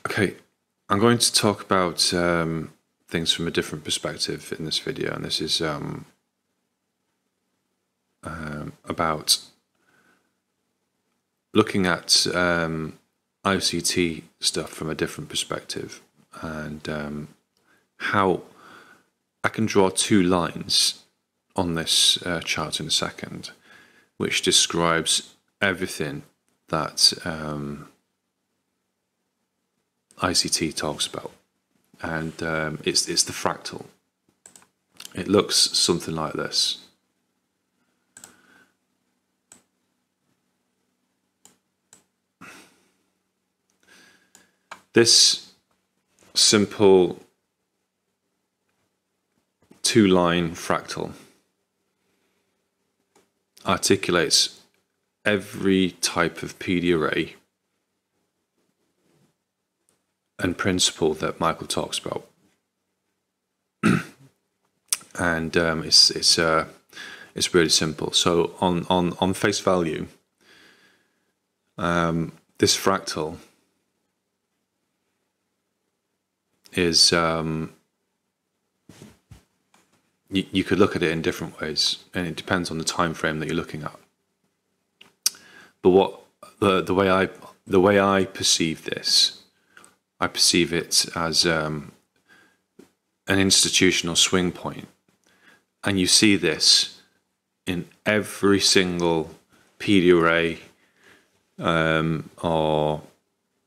Okay, I'm going to talk about things from a different perspective in this video, and this is about looking at ICT stuff from a different perspective, and how I can draw two lines on this chart in a second, which describes everything that ICT talks about, and it's the fractal. It looks something like this. This simple two-line fractal articulates every type of PD array and principle that Michael talks about, and it's really simple. So on face value, this fractal is you could look at it in different ways, and it depends on the time frame that you're looking at. But what the way I perceive this. I perceive it as an institutional swing point, and you see this in every single PD array or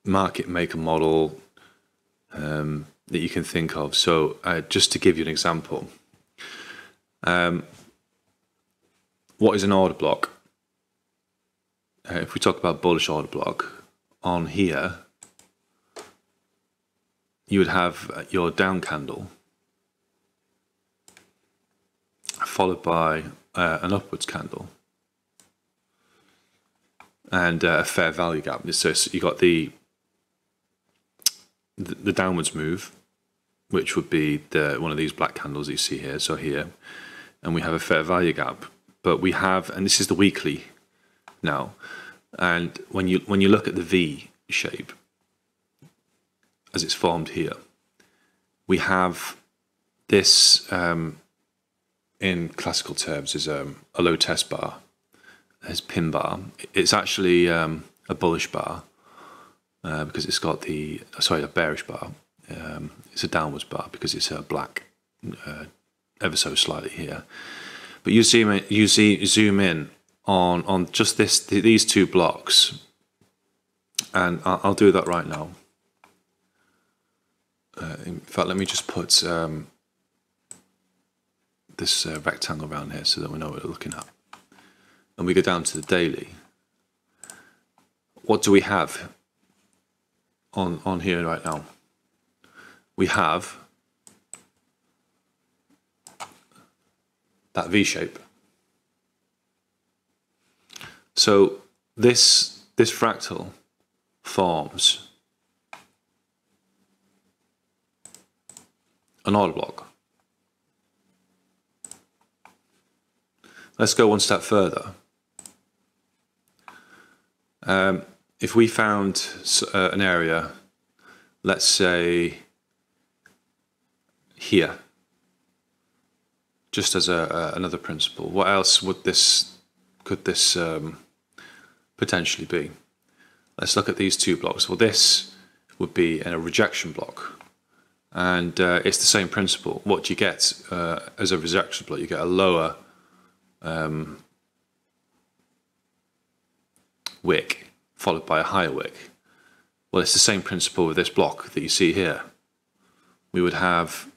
market maker model that you can think of. So just to give you an example, what is an order block? If we talk about bullish order block, on here you would have your down candle followed by an upwards candle and a fair value gap. So you got the downwards move, which would be one of these black candles you see here. So here, and we have a fair value gap. But we have, and this is the weekly now. And when you look at the V shape, as it's formed here, we have this, in classical terms, is a low test bar, as pin bar. It's actually a bullish bar because it's got a bearish bar. It's a downwards bar because it's black, ever so slightly here. But you zoom in on just these two blocks, and I'll do that right now. In fact, let me just put this rectangle around here so that we know what we're looking at. And we go down to the daily. What do we have on here right now? We have that V shape. So this fractal forms an order block. Let's go one step further. If we found an area, let's say here, just as another principle, what else could this potentially be? Let's look at these two blocks. Well, this would be a rejection block. And it's the same principle. What do you get as a rejection block? You get a lower wick followed by a higher wick. Well, it's the same principle with this block that you see here. We would have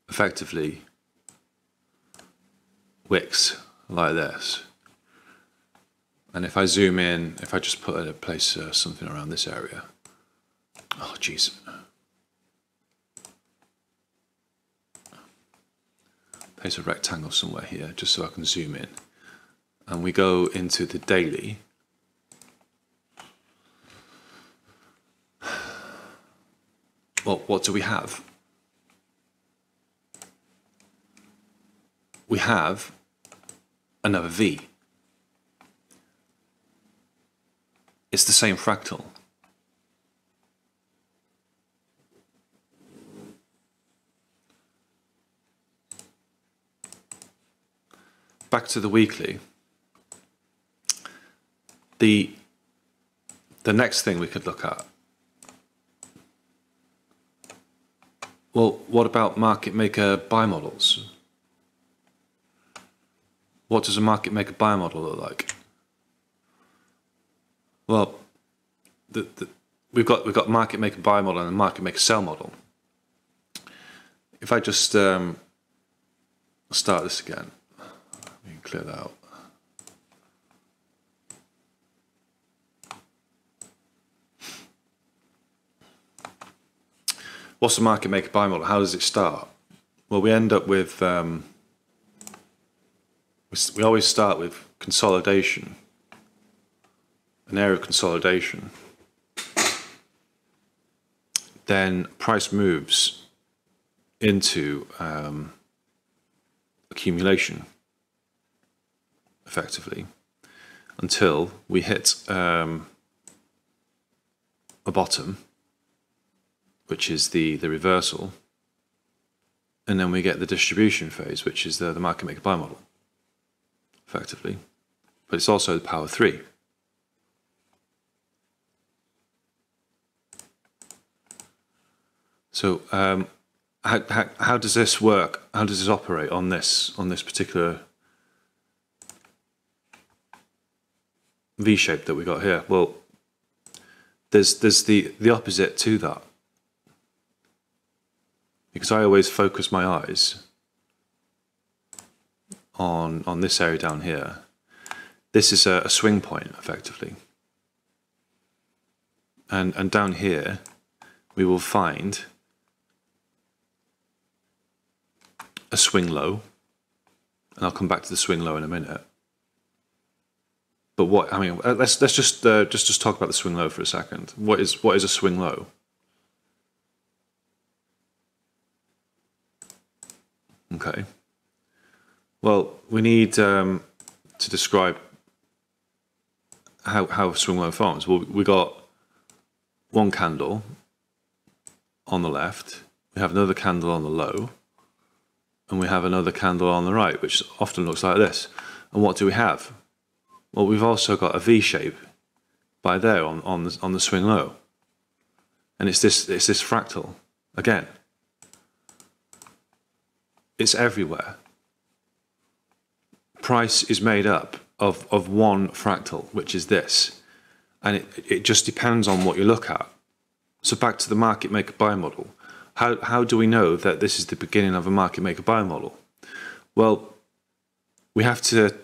effectively wicks like this. And if I zoom in, if I just place something around this area. Oh, geez. Place a rectangle somewhere here just so I can zoom in. And we go into the daily. well, what do we have? We have another V. It's the same fractal. Back to the weekly. The next thing we could look at, well, what about market maker buy models? What does a market maker buy model look like? Well, we've got market maker buy model and a market maker sell model. If I just start this again, let me clear that out. What's the market maker buy model? How does it start? Well, we end up with we always start with consolidation, an area of consolidation. Then price moves into accumulation, effectively, until we hit a bottom, which is the reversal, and then we get the distribution phase, which is the market maker buy model, effectively. But it's also the power 3. So how does this work? How does this operate on this particular V shape that we got here? Well, there's the opposite to that, because I always focus my eyes on this area down here. This is a swing point, effectively, and down here we will find a swing low, and I'll come back to the swing low in a minute. But what I mean, let's just talk about the swing low for a second. What is a swing low? Okay. Well, we need to describe how a swing low forms. Well, we got one candle on the left, we have another candle on the low, and we have another candle on the right, which often looks like this. And what do we have? Well, we've also got a V shape by there on the swing low, and it's this fractal again. It's everywhere. Price is made up of one fractal, which is this, and it just depends on what you look at. So back to the market maker buy model. How do we know that this is the beginning of a market maker buy model? Well, we have to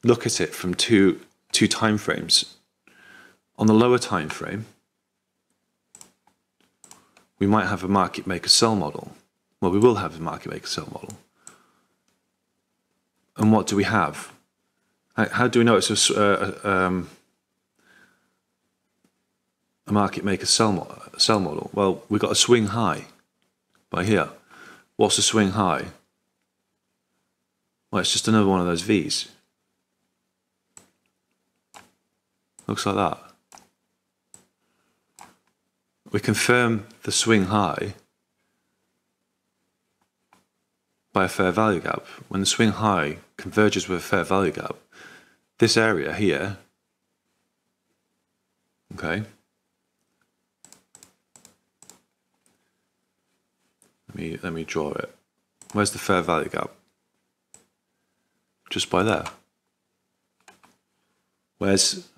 look at it from two time frames. On the lower time frame, we might have a market maker sell model. Well, we will have a market maker sell model. And what do we have? How do we know it's a market maker sell model? Well, we've got a swing high by here. What's a swing high? Well, it's just another one of those V's. Looks like that. We confirm the swing high by a fair value gap. When the swing high converges with a fair value gap, this area here, okay, let me draw it. Where's the fair value gap? Just by there. Where's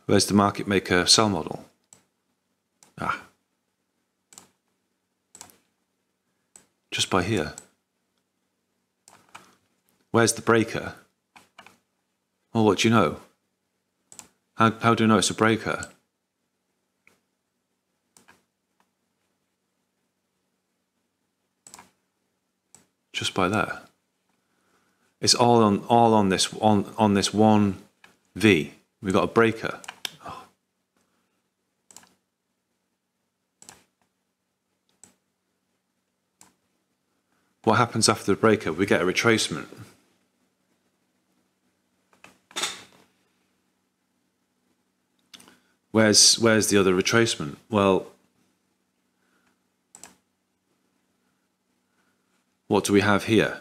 the market maker sell model? Just by here. Where's the breaker? Well, what do you know? How do you know it's a breaker? Just by there. It's all on this one V. We've got a breaker. Oh. what happens after the breakup? We get a retracement. Where's the other retracement? Well, what do we have here?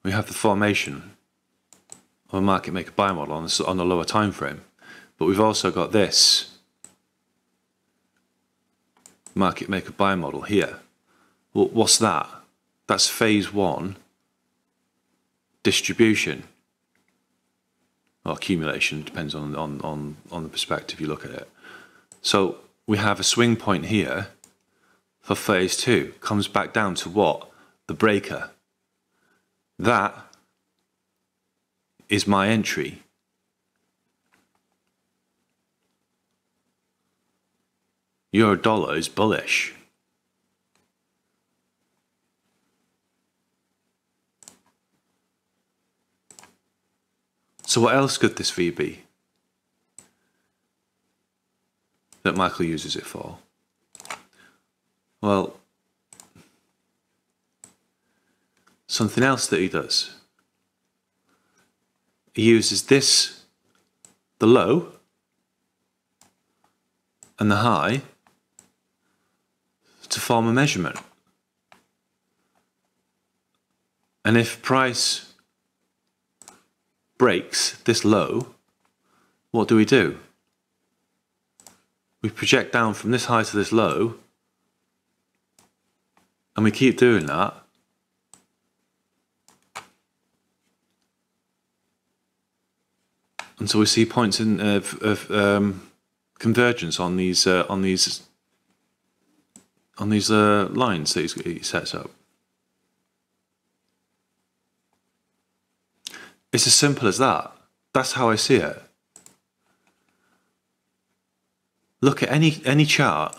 We have the formation of a market maker buy model on the lower time frame, but we've also got this market maker buy model here. Well, what's that? That's phase one distribution or accumulation, depends on the perspective you look at it. So we have a swing point here for phase two, comes back down to what? The breaker. That is my entry. $1 is bullish. So what else could this V be that Michael uses it for? Well, something else that he does. He uses this, the low and the high, to form a measurement. And if price breaks this low, what do? We project down from this high to this low, and we keep doing that until we see points of convergence on these lines that he sets up. It's as simple as that. That's how I see it. Look at any chart.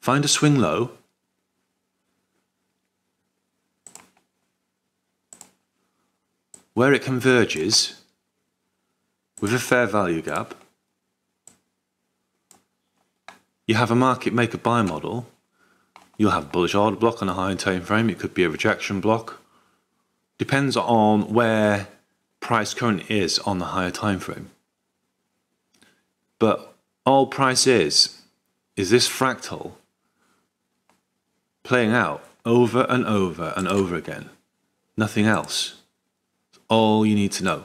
Find a swing low. Where it converges with a fair value gap. You have a market maker buy model. You'll have a bullish order block on a high time frame. It could be a rejection block. Depends on where price currently is on the higher time frame. But all price is this fractal playing out over and over and over again. Nothing else. It's all you need to know.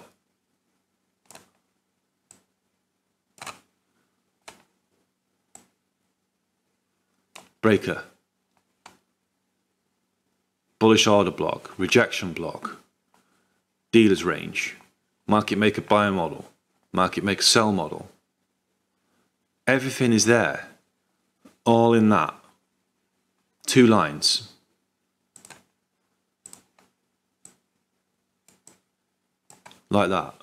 Breaker. Bullish order block, rejection block, dealer's range, market maker buy model, market maker sell model. Everything is there, all in that. 2 lines. Like that.